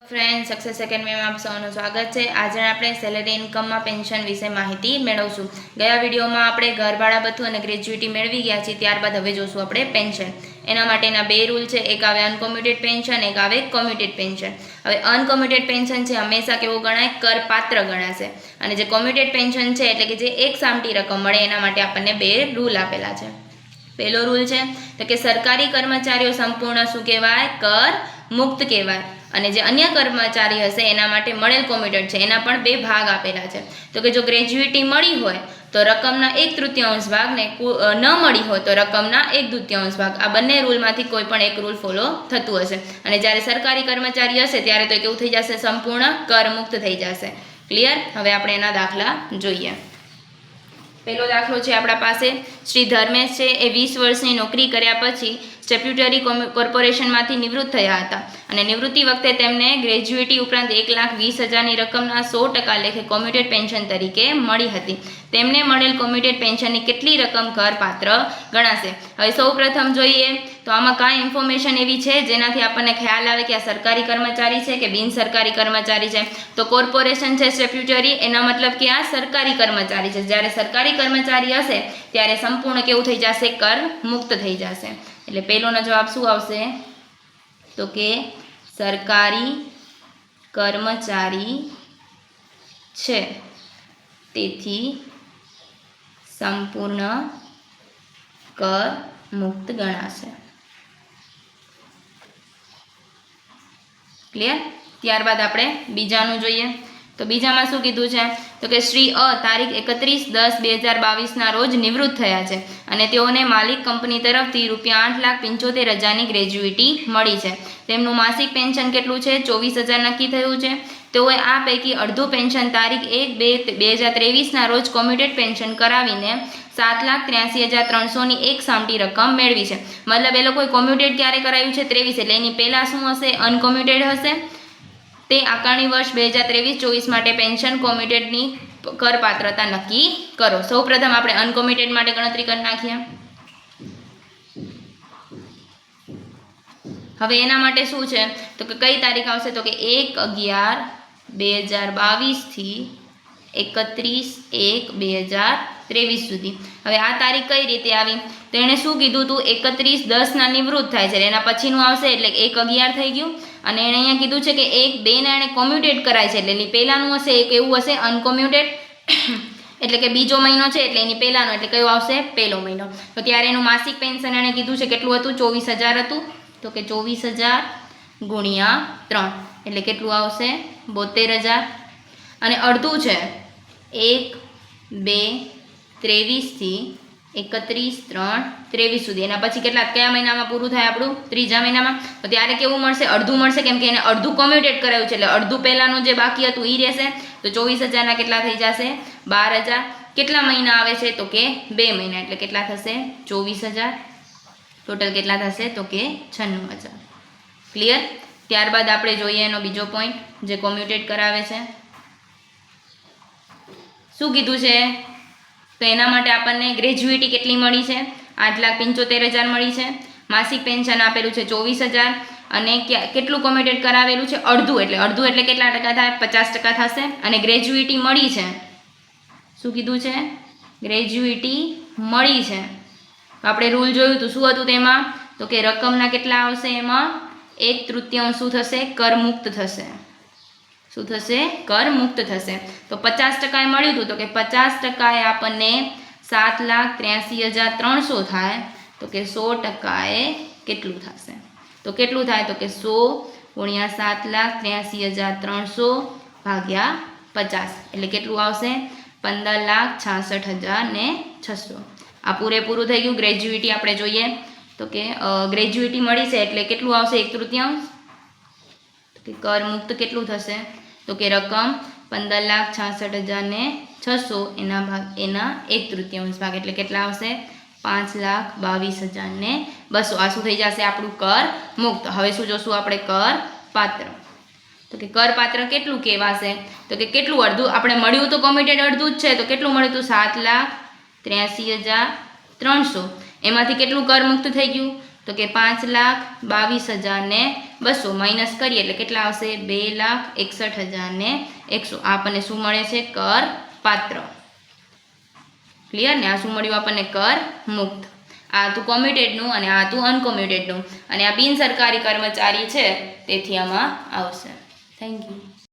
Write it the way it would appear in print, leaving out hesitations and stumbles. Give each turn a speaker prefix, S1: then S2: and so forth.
S1: Friend success એકેડમીમાં આપ સૌનું સ્વાગત છે। આજે આપણે સેલેરી ઇન્કમમાં પેન્શન વિશે માહિતી મેળવશું। ગયા વિડીયોમાં આપણે ઘર ભાડા ભથ્થું અને ગ્રેજ્યુટી મેળવી ગયા છીએ, ત્યારબાદ હવે જોશું આપણે પેન્શન। એના માટેના બે રૂલ છે, એક આવે અનકોમ્યુટેડ પેન્શન, એક આવે કોમ્યુટેડ પેન્શન। હવે અનકોમ્યુટેડ પેન્શન છે હંમેશા કેવું ગણાય, કરપાત્ર ગણાશે, અને જે કોમ્યુટેડ પેન્શન છે એટલે કે જે એક સામટી રકમ મળે એના માટે આપણને બે રૂલ આપેલા છે। પહેલો રૂલ છે તો કે સરકારી કર્મચારીઓ સંપૂર્ણ શું કહેવાય, કર મુક્ત કહેવાય, અને જે અન્ય કર્મચારી હશે એના માટે મળેલ કોમ્યુટેડ છે એના પણ બે ભાગ આપેલા છે। તો કે જો ગ્રેજ્યુટી મળી હોય તો રકમના 1/3 ભાગ ને ન મળી હોય તો રકમના 1/2 ભાગ, આ બંને રૂલમાંથી કોઈ પણ એક રૂલ ફોલો થતું હશે। અને જ્યારે સરકારી કર્મચારી હશે ત્યારે તો કેવું થઈ જશે, સંપૂર્ણ કરમુક્ત થઈ જશે। ક્લિયર? હવે આપણે એના દાખલા જોઈએ। પહેલો દાખલો છે આપણા પાસે, શ્રી ધર્મેશ છે એ 20 વર્ષની નોકરી કર્યા પછી સ્ટેટ્યુટરી કોર્પોરેશનમાંથી નિવૃત્ત થયા હતા, અને નિવૃત્તિ વખતે તેમને ગ્રેજ્યુટી ઉપરાંત 1,20,000ની રકમના 100% લેખે કોમ્યુટેડ પેન્શન તરીકે મળી હતી। તેમને મળેલ કોમ્યુટેડ પેન્શનની કેટલી રકમ કરપાત્ર ગણાશે? હવે સૌ પ્રથમ જોઈએ તો આમાં કાંઈ ઇન્ફોર્મેશન એવી છે જેનાથી આપણને ખ્યાલ આવે કે આ સરકારી કર્મચારી છે કે બિન સરકારી કર્મચારી છે। તો કોર્પોરેશન છે સ્ટેટ્યુટરી, એના મતલબ કે આ સરકારી કર્મચારી છે। જ્યારે સરકારી કર્મચારી હશે ત્યારે સંપૂર્ણ કેવું થઈ જશે, કર મુક્ત થઈ જશે। એટલે પહેલોનો જવાબ શું આવશે, તો કે સરકારી કર્મચારી છે તેથી સંપૂર્ણ કર મુક્ત ગણાશે। ક્લિયર? ત્યારબાદ આપણે બીજાનું જોઈએ તો બીજામાં શું કીધું છે, તો કે શ્રી અ તારીખ 31/10/2022ના રોજ નિવૃત્ત થયા છે, અને તેઓને માલિક કંપની તરફથી ₹8,75,000ની ગ્રેજ્યુટી મળી છે। તેમનું માસિક પેન્શન કેટલું છે, 24,000 નક્કી થયું છે। તેઓએ આ પૈકી અડધું પેન્શન તારીખ 1/2/2023ના રોજ કોમ્યુટેડ પેન્શન કરાવીને 7,83,300ની એક સામટી રકમ મેળવી છે। મતલબ એ લોકોએ કોમ્યુટેડ ક્યારે કરાવ્યું છે, 23, એટલે એની પહેલાં શું હશે, અનકોમ્યુટેડ હશે। તે આકારણી વર્ષ 2023-24 માટે પેન્શન કોમ્યુટેડની કરપાત્રતા નક્કી કરો। સૌપ્રથમ આપણે અનકોમ્યુટેડ માટે ગણતરી કરી નાખીએ। હવે એના માટે શું છે તો કે કઈ તારીખ આવશે, તો કે 1/11/2022 થી 31/1/2023 સુધી। હવે આ તારીખ કઈ રીતે આવી, તો એણે શું કીધું હતું, 31/10ના નિવૃત્ત થાય છે, એના પછીનું આવશે એટલે 1/11 થઈ ગયું। અને એણે અહીંયા કીધું છે કે 1/2ના એણે કોમ્યુટેડ કરાય છે, એટલે એની પહેલાંનું હશે એક એવું હશે અનકોમ્યુટેડ એટલે કે બીજો મહિનો છે એટલે એની પહેલાંનો, એટલે કયો આવશે, પહેલો મહિનો। તો ત્યારે એનું માસિક પેન્શન એણે કીધું છે કેટલું હતું, 24,000 હતું। તો કે 24,000 ગુણ્યા 3 એટલે કેટલું આવશે, 72,000। અને અડધું છે 1/2/23 થી 31/3/23 સુધી, એના પછી કેટલા, કયા મહિનામાં પૂરું થાય આપણું, ત્રીજા મહિનામાં। તો ત્યારે કેવું મળશે, અડધું મળશે, કેમ કે એને અડધું કોમ્યુટેડ કરાયું છે એટલે અડધું પહેલાંનું જે બાકી હતું એ રહેશે। તો 24,000ના કેટલા થઈ જશે, 12,000। કેટલા મહિના આવે છે, તો કે 2 મહિના, એટલે કેટલા થશે, 24,000। ટોટલ કેટલા થશે, તો કે 96,000। ક્લિયર? ત્યારબાદ આપણે જોઈએ એનો બીજો પોઈન્ટ જે કોમ્યુટેડ કરાવે છે, શું કીધું છે, તો એના માટે આપણને ગ્રેજ્યુટી કેટલી મળી છે, 8,75,000 મળી છે। માસિક પેન્શન આપેલું છે 24,000, અને કેટલું કોમ્યુટેડ કરાવેલું છે, અડધું, એટલે અડધું એટલે કેટલા ટકા થાય, 50% થશે। અને ગ્રેજ્યુટી મળી છે, શું કીધું છે, ગ્રેજ્યુટી મળી છે। તો આપણે રૂલ જોયું હતું, શું હતું તેમાં, તો કે રકમના કેટલા આવશે, એમાં 1/3 શું થશે, કરમુક્ત થશે। શું થશે, કરમુક્ત થશે। તો 50% મળ્યું હતું, તો કે 50% આપણને 7,83,300 થાય। તો કે 100% કેટલું થશે, તો કેટલું થાય, તો કે 100 ગુણ્યા 7,83,300 ભાગ્યા 50 એટલે કેટલું આવશે, 15,66,600। આ પૂરેપૂરું થઈ ગયું। ગ્રેજ્યુટી આપણે જોઈએ તો કે ગ્રેજ્યુટી મળી છે એટલે કેટલું આવશે, 1/3, તો કે કરમુક્ત કેટલું થશે, તો કે રકમ 15,66,600 એના 1/3 ભાગ એટલે કેટલા આવશે, 5,22,200। આ શું થઈ જશે, આપણું કર મુક્ત। હવે શું જોશું આપણે, કર પાત્ર। તો કે કરપાત્ર કેટલું કહેવાશે, તો કે કેટલું, અડધું આપણે મળ્યું તો કોમ્યુટેડ અડધું જ છે, તો કેટલું મળ્યું હતું, 7,83,300। એમાંથી કેટલું કરમુક્ત થઈ ગયું, તો કે 5,22,200 200 માઇનસ કરીએ એટલે કેટલા આવશે 2,61,100. આ આપણને શું મળે છે? કર પાત્ર. ક્લિયર ને? આ શું મળ્યું આપણને? કર મુક્ત. આ હતું કોમ્યુટેડનું અને આ હતું અનકોમ્યુટેડનું, અને આ બિન સરકારી કર્મચારી છે તેથી આમાં આવશે. Thank you.